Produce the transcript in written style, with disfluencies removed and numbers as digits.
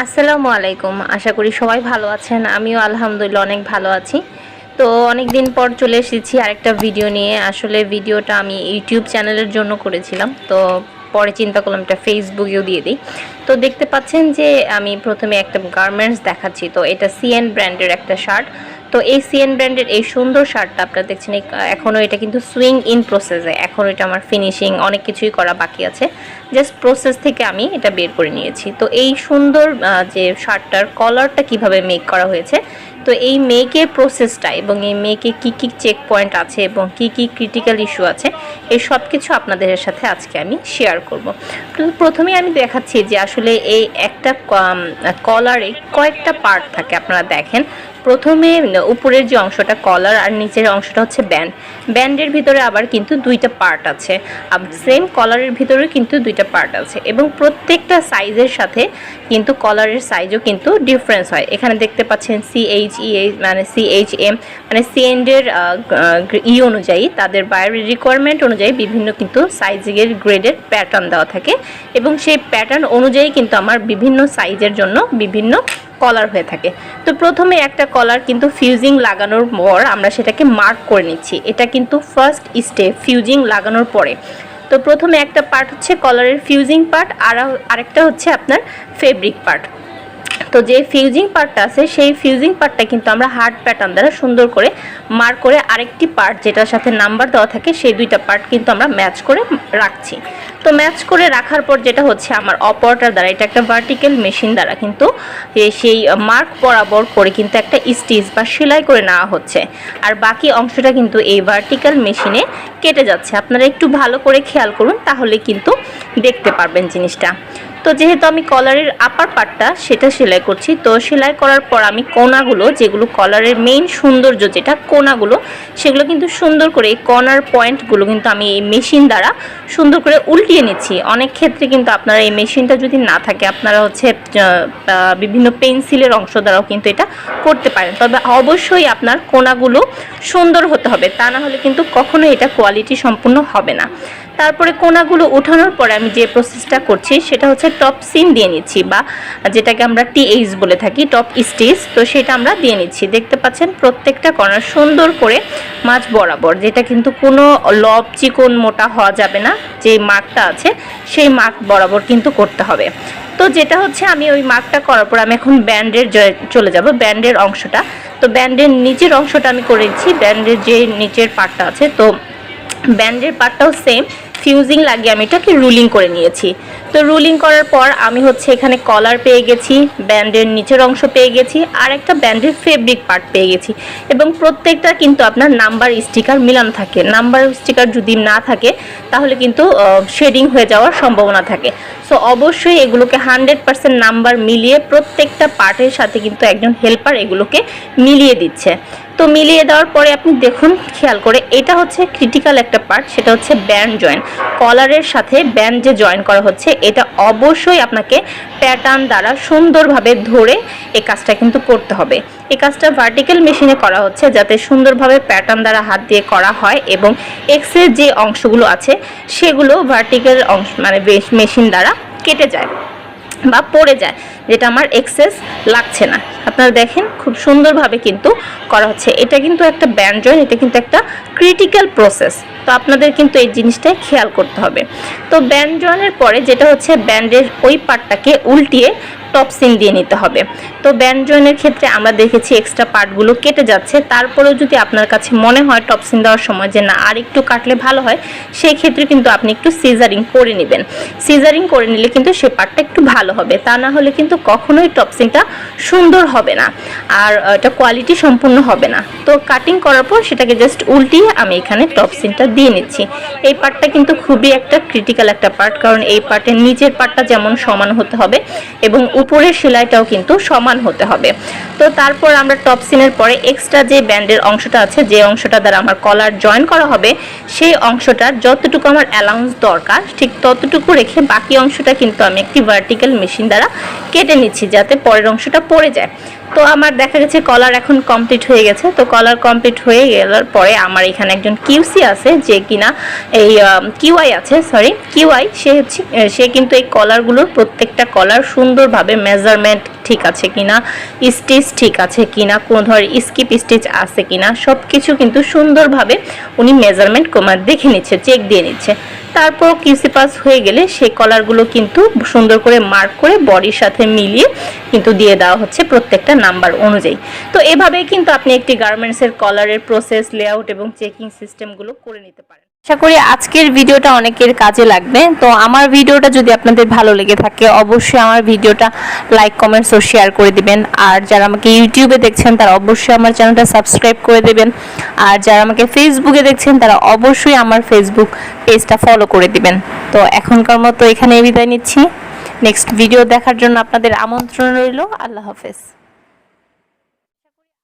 আসসালামু আলাইকুম। আশা করি সবাই ভালো আছেন। আমিও আলহামদুলিল্লাহ অনেক ভালো আছি। তো অনেক দিন পর চলে এসেছি আরেকটা ভিডিও নিয়ে। আসলে ভিডিওটা আমি ইউটিউব চ্যানেলের জন্য করেছিলাম। তো পরে চিন্তা করলাম এটা ফেসবুকেও দিয়ে দিই। তো দেখতে পাচ্ছেন যে আমি প্রথমে একটা গার্মেন্টস দেখাচ্ছি। তো এটা সিএন ব্র্যান্ডের একটা শার্ট। তো এই সিএন ব্র্যান্ডের এই সুন্দর শার্টটা আপনারা দেখছেন এখনও এটা কিন্তু সুইং ইন প্রসেসে। এখন এটা আমার ফিনিশিং অনেক কিছুই করা বাকি আছে। জাস্ট প্রসেস থেকে আমি এটা বের করে নিয়েছি। তো এই সুন্দর যে শার্টটার কলারটা কিভাবে মেক করা হয়েছে, তো এই মেকের প্রসেসটা এবং এই মেকে কী কী চেক পয়েন্ট আছে এবং কী কী ক্রিটিক্যাল ইস্যু আছে, এই সব কিছু আপনাদের সাথে আজকে আমি শেয়ার করব। তো প্রথমেই আমি দেখাচ্ছি যে আসলে এই একটা কলারে কয়েকটা পার্ট থাকে। আপনারা দেখেন প্রথমে উপরের যে অংশটা কলার আর নিচের অংশটা হচ্ছে ব্যান্ডের ভিতরে আবার কিন্তু দুইটা পার্ট আছে। আবার সেম কলারের ভিতরে কিন্তু দুইটা পার্ট আছে এবং প্রত্যেকটা সাইজের সাথে কিন্তু কলারের সাইজও কিন্তু ডিফারেন্স হয়। এখানে দেখতে পাচ্ছেন CHE মানে CHM মানে সিএন্ডের অনুযায়ী তাদের বাইরের রিকোয়ারমেন্ট অনুযায়ী বিভিন্ন কিন্তু সাইজের গ্রেডের প্যাটার্ন দেওয়া থাকে এবং সেই প্যাটার্ন অনুযায়ী কিন্তু আমার বিভিন্ন সাইজের জন্য বিভিন্ন কলার হয়ে থাকে। তো প্রথমে একটা কলার কিন্তু ফিউজিং লাগানোর পর আমরা সেটাকে মার্ক করে নিচ্ছি। এটা কিন্তু ফার্স্ট স্টেপ ফিউজিং লাগানোর পরে। তো প্রথমে একটা পার্ট হচ্ছে কলারের ফিউজিং পার্ট, আর আরেকটা হচ্ছে আপনার ফেব্রিক পার্ট। তো যে ফিউজিং পার্টটা আছে সেই ফিউজিং পার্টটা কিন্তু আমরা হার্ড প্যাটার্ন দ্বারা সুন্দর করে মার্ক করে আরেকটি পার্ট যেটার সাথে নাম্বার দেওয়া থাকে সেই দুইটা পার্ট কিন্তু আমরা ম্যাচ করে রাখছি। তো ম্যাচ করে রাখার পর যেটা হচ্ছে আমার অপারেটর দ্বারা, এটা একটা ভার্টিক্যাল মেশিন দ্বারা কিন্তু সেই মার্ক বরাবর করে কিন্তু একটা স্টিচ বা সেলাই করে নেওয়া হচ্ছে। আর বাকি অংশটা কিন্তু এই ভার্টিক্যাল মেশিনে কেটে যাচ্ছে। আপনারা একটু ভালো করে খেয়াল করুন, তাহলে কিন্তু দেখতে পারবেন জিনিসটা। তো যেহেতু আমি কলারের আপার পার্টটা সেটা সেলাই করছি, তো সেলাই করার পর আমি কোনাগুলো, যেগুলো কলারের মেইন সৌন্দর্য যেটা কোনাগুলো, সেগুলো কিন্তু সুন্দর করে এই কর্নার পয়েন্টগুলো কিন্তু আমি এই মেশিন দ্বারা সুন্দর করে উল্টিয়ে নিচ্ছি। অনেক ক্ষেত্রে কিন্তু আপনারা এই মেশিনটা যদি না থাকে আপনারা হচ্ছে বিভিন্ন পেন্সিলের অংশ দ্বারাও কিন্তু এটা করতে পারেন। তবে অবশ্যই আপনার কোনাগুলো সুন্দর হতে হবে, তা না হলে কিন্তু কখনো এটা কোয়ালিটি সম্পূর্ণ হবে না। তারপরে কোনাগুলো উঠানোর পরে আমি যে প্রসেসটা করছি সেটা হচ্ছে টপ সিন দিয়ে নিচ্ছি, বা যেটাকে আমরা TH বলে থাকি, টপ স্টিচ। তো সেটা আমরা দিয়ে নিচ্ছি। দেখতে পাচ্ছেন প্রত্যেকটা কর্নার সুন্দর করে মাঝ বরাবর, যেটা কিন্তু কোনো লব চিকন মোটা হওয়া যাবে না। যে মার্কটা আছে সেই মার্ক বরাবর কিন্তু করতে হবে। তো যেটা হচ্ছে আমি ওই মার্কটা করার পর আমি এখন ব্যান্ডের চলে যাব, ব্যান্ডের অংশটা। তো ব্যান্ডের নিচের অংশটা আমি করেছি, ব্যান্ডের যে নিচের পার্টটা আছে। তো ব্যান্ডের পার্টটাও সেম ফিউজিং লাগিয়ে আমি এটাকে রুলিং করে নিয়েছি। তো রুলিং করার পর আমি হচ্ছে এখানে কলার পেয়ে গেছি, ব্যান্ডের নিচের অংশ পেয়ে গেছি, আর একটা ব্যান্ডের ফেব্রিক পার্ট পেয়ে গেছি। এবং প্রত্যেকটা কিন্তু আপনার নাম্বার স্টিকার মিলানো থাকে। নাম্বার স্টিকার যদি না থাকে তাহলে কিন্তু শেডিং হয়ে যাওয়ার সম্ভাবনা থাকে। সো অবশ্যই এগুলোকে 100% নাম্বার মিলিয়ে প্রত্যেকটা পার্টের সাথে কিন্তু একজন হেল্পার এগুলোকে মিলিয়ে দিচ্ছে। তো মিলিয়ে দেওয়ার পরে আপনি দেখুন খেয়াল করে, এটা হচ্ছে ক্রিটিক্যাল একটা পার্ট, সেটা হচ্ছে ব্যান্ড জয়েন। কলারের সাথে ব্যান্ড যে জয়েন করা হচ্ছে এটা অবশ্যই আপনাকে প্যাটার্ন দ্বারা সুন্দরভাবে ধরে এই কাজটা কিন্তু করতে হবে। এই কাজটা ভার্টিক্যাল মেশিনে করা হচ্ছে যাতে সুন্দরভাবে প্যাটার্ন দ্বারা হাত দিয়ে করা হয় এবং এক্সের যে অংশগুলো আছে সেগুলো ভার্টিক্যাল অংশ মানে মেশিন দ্বারা কেটে যায় বা পড়ে যায়, যেটা আমার এক্সেস লাগছে না। আপনারা দেখেন খুব সুন্দরভাবে কিন্তু করা হচ্ছে। এটা কিন্তু একটা ব্যান্ড জয়েন, এটা কিন্তু একটা ক্রিটিক্যাল প্রসেস। তো আপনাদের কিন্তু এই জিনিসটাই খেয়াল করতে হবে। তো ব্যান্ড জয়েনের পরে যেটা হচ্ছে ব্যান্ডের ওই পার্টটাকে উল্টিয়ে টপ সিন দিয়ে নিতে হবে। তো ব্যান্ড জয়েনের ক্ষেত্রে আমরা দেখেছি এক্সট্রা পার্টগুলো কেটে যাচ্ছে। তারপরেও যদি আপনার কাছে মনে হয় টপ সিন দেওয়ার সময় যে না আর একটু কাটলে ভালো হয়, সেই ক্ষেত্রে কিন্তু আপনি একটু সিজারিং করে নেবেন। সিজারিং করে নিলে কিন্তু সে পার্টটা একটু ভালো হবে, তা না হলে কিন্তু কখনোই টপ সিনটা সুন্দর হবে না আর এটা কোয়ালিটি সম্পূর্ণ হবে না। তো কাটিং করার পর সেটাকে জাস্ট উল্টিয়ে আমি এখানে টপ সিনটা দিয়ে নিচ্ছি। এই পার্টটা কিন্তু খুবই একটা ক্রিটিক্যাল একটা পার্ট, কারণ এই পার্টের নিচের পার্টটা যেমন সমান হতে হবে এবং উপরের সেলাইটাও কিন্তু সমান হতে হবে। তো তারপর আমরা টপ সিনের পরে এক্সট্রা যে ব্যান্ডের অংশটা আছে, যে অংশটা দ্বারা আমার কলার জয়েন করা হবে, সেই অংশটার যতটুকু আমার অ্যালাউন্স দরকার ঠিক ততটুকু রেখে বাকি অংশটা কিন্তু আমি একটি ভার্টিক্যাল মেশিন দ্বারা কেটে নিচ্ছি যাতে পরের অংশটা পড়ে যায়। তো আমার দেখা গেছে কলার এখন কমপ্লিট হয়ে গেছে। তো কলার কমপ্লিট হয়ে গেলার পরে আমার এখানে একজন কিউসি আছে, যে কিনা এই কিউআই সে কিন্তু এই কলারগুলোর প্রত্যেকটা কলার সুন্দরভাবে মেজারমেন্ট ঠিক আছে কিনা, স্টিচ ঠিক আছে কিনা, কোন ধরনের স্কিপ স্টিচ আছে কিনা, সব কিছু কিন্তু সুন্দরভাবে উনি মেজারমেন্ট দেখে নিচ্ছে, চেক দিয়ে নিচ্ছে। তারপর কিউসি পাস হয়ে গেলে সেই কলারগুলো কিন্তু সুন্দর করে মার্ক করে বডির সাথে মিলিয়ে কিন্তু দিয়ে দেওয়া হচ্ছে প্রত্যেকটা নাম্বার অনুযায়ী। তো এভাবেই কিন্তু আপনি একটি গার্মেন্টসের কলারের প্রসেস, লেআউট এবং চেকিং সিস্টেমগুলো করে নিতে পারেন। আশা করি আজকের ভিডিওটা অনেকের কাজে লাগবে। তো আমার ভিডিওটা যদি আপনাদের ভালো লেগে থাকে অবশ্যই আমার ভিডিওটা লাইক, কমেন্টস ও শেয়ার করে দিবেন। আর যারা আমাকে ইউটিউবে দেখছেন তারা অবশ্যই আমার চ্যানেলটা সাবস্ক্রাইব করে দেবেন। আর যারা আমাকে ফেসবুকে দেখছেন তারা অবশ্যই আমার ফেসবুক পেজটা ফলো করে দিবেন। তো এখনকার মতো এখানে বিদায় নিচ্ছি। নেক্সট ভিডিও দেখার জন্য আপনাদের আমন্ত্রণ রইল। আল্লাহ হাফেজ।